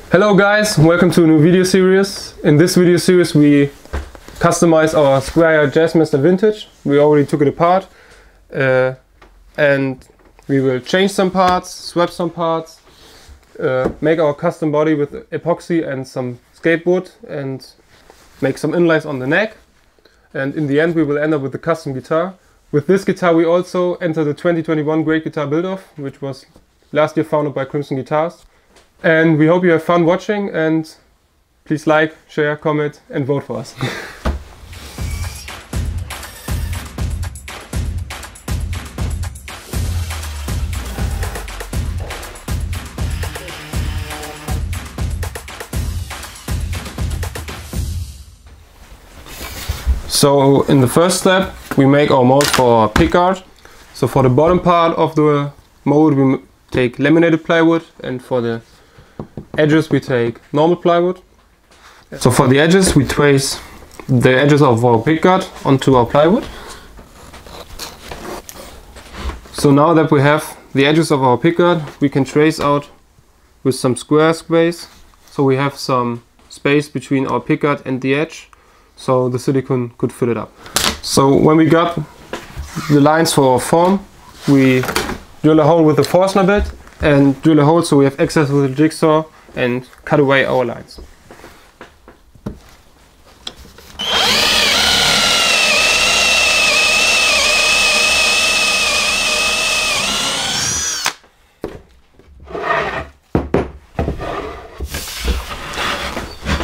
Hello guys, welcome to a new video series. In this video series we customize our Square Jazzmaster Vintage. We already took it apart and we will change some parts, swap some parts, make our custom body with epoxy and some skateboard and make some inlays on the neck. And in the end we will end up with the custom guitar. With this guitar we also enter the 2021 Great Guitar Buildoff, which was last year founded by Crimson Guitars. And we hope you have fun watching, and please like, share, comment and vote for us. So in the first step we make our mold for Pickguard. So for the bottom part of the mold we take laminated plywood, and for the edges we take normal plywood. So for the edges we trace the edges of our Pickguard onto our plywood. So now that we have the edges of our Pickguard, we can trace out with some square space. So we have some space between our Pickguard and the edge, so the silicone could fill it up. So when we got the lines for our form, we drill a hole with the Forstner bit and drill a hole so we have access with the jigsaw and cut away our lines.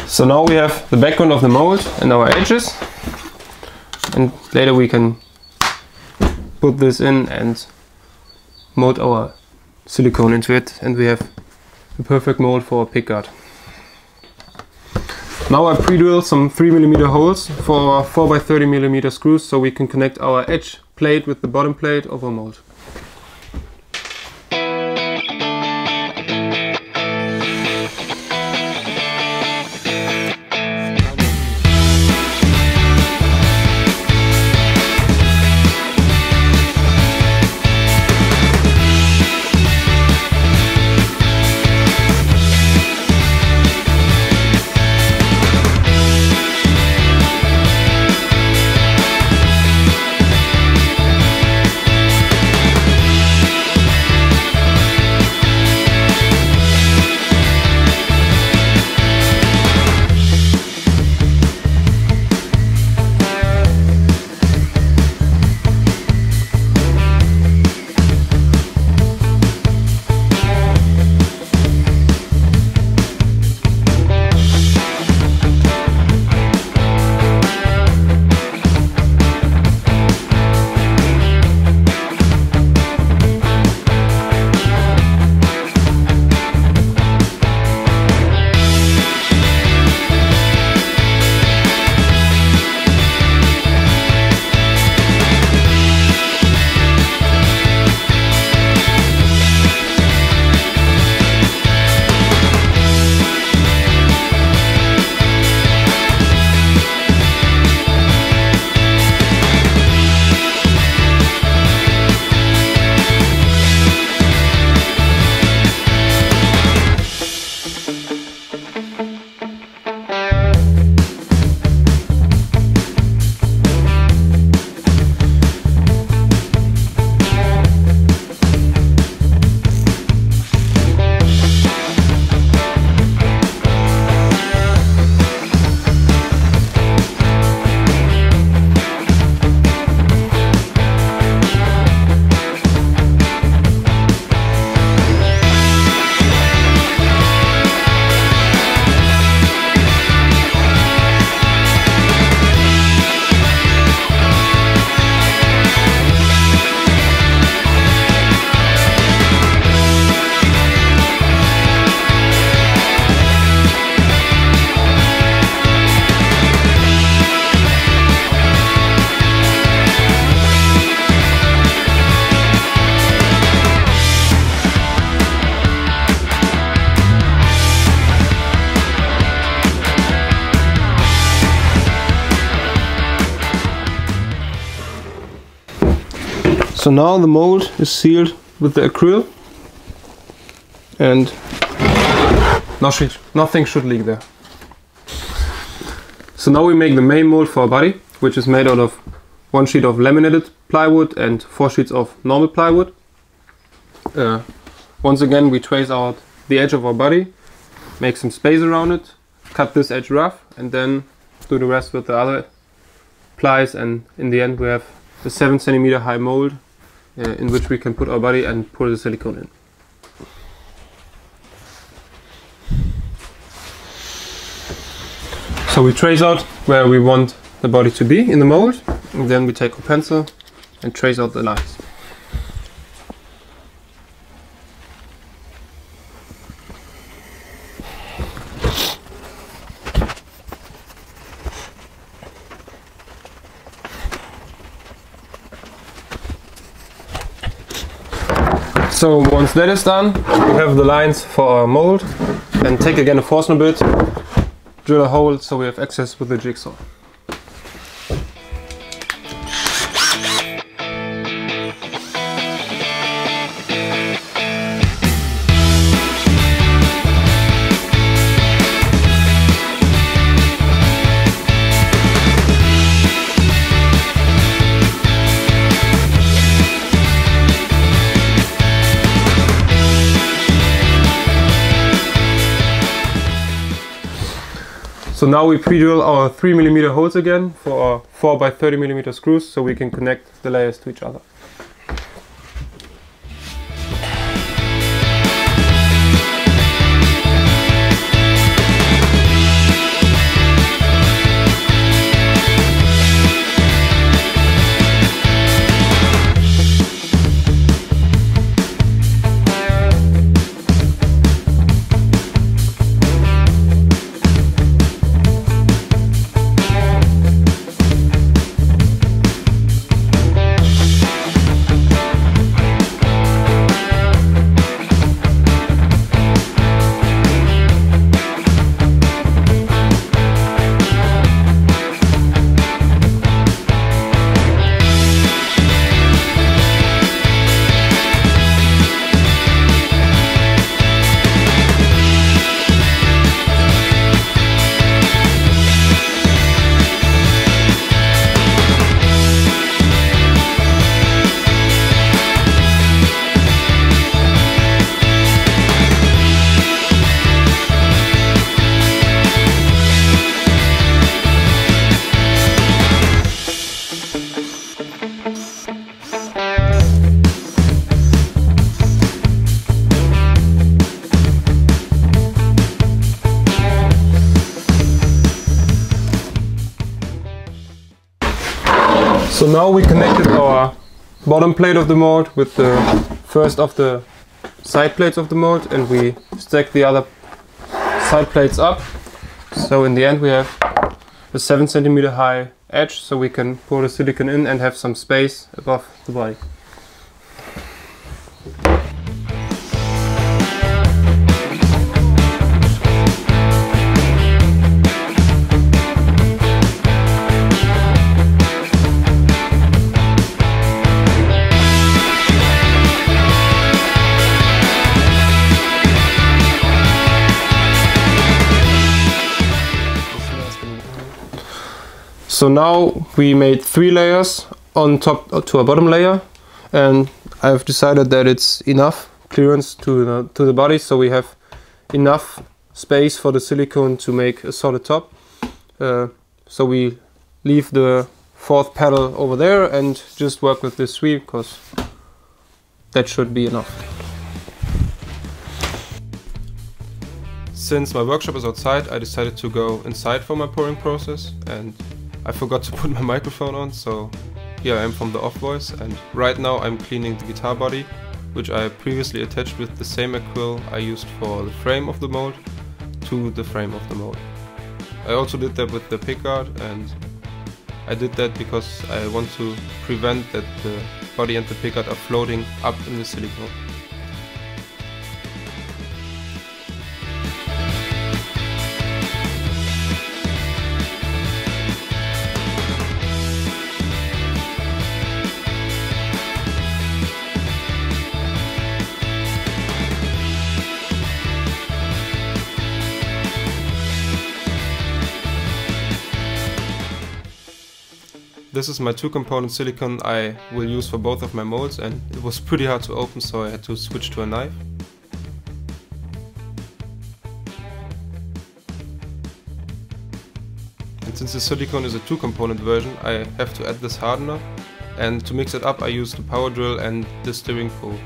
So now we have the background of the mold and our edges, and later we can put this in and mold our silicone into it, and we have the perfect mold for a Pickguard. Now I pre-drill some 3mm holes for 4x30mm screws so we can connect our edge plate with the bottom plate of our mold. So now the mold is sealed with the acrylic, and nothing should leak there. So now we make the main mold for our body, which is made out of 1 sheet of laminated plywood and 4 sheets of normal plywood. Once again, we trace out the edge of our body, make some space around it, cut this edge rough, and then do the rest with the other plies, and in the end we have a 7 cm high mold in which we can put our body and pour the silicone in. So we trace out where we want the body to be in the mold, and then we take a pencil and trace out the lines. So once that is done, we have the lines for our mold, and take again a Forstner bit, drill a hole so we have access with the jigsaw. So now we pre-drill our 3 mm holes again for our 4 by 30 mm screws, so we can connect the layers to each other. So now we connected our bottom plate of the mold with the first of the side plates of the mold, and we stack the other side plates up. So in the end we have a 7 cm high edge, so we can pour the silicone in and have some space above the body. So now we made 3 layers on top to our bottom layer, and I've decided that it's enough clearance to the body, so we have enough space for the silicone to make a solid top. So we leave the 4th pedal over there and just work with this 3, because that should be enough. Since my workshop is outside, I decided to go inside for my pouring process, and I forgot to put my microphone on, so here I am from the off voice, and right now I'm cleaning the guitar body, which I previously attached with the same acrylic I used for the frame of the mold to the frame of the mold. I also did that with the Pickguard, and I did that because I want to prevent that the body and the Pickguard are floating up in the silicone. This is my 2-component silicone I will use for both of my molds, and it was pretty hard to open, so I had to switch to a knife. And since the silicone is a 2-component version, I have to add this hardener, and to mix it up I use the power drill and the steering pole.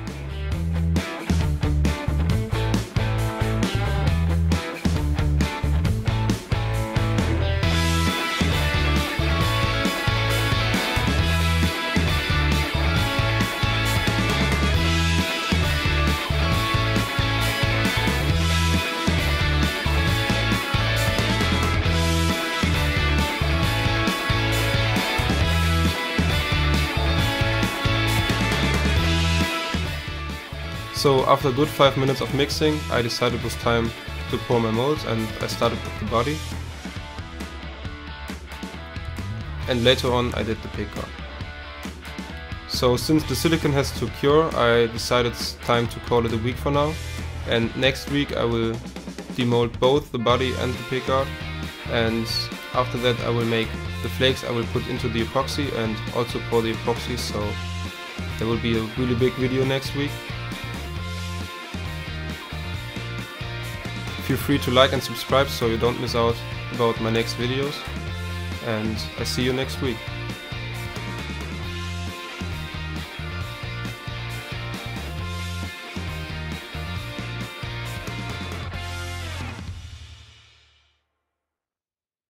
So after a good 5 minutes of mixing, I decided it was time to pour my molds, and I started with the body. And later on I did the pickguard. So since the silicone has to cure, I decided it's time to call it a week for now. And next week I will demold both the body and the pickguard. And after that I will make the flakes I will put into the epoxy and also pour the epoxy, so there will be a really big video next week. Feel free to like and subscribe so you don't miss out about my next videos, and I see you next week.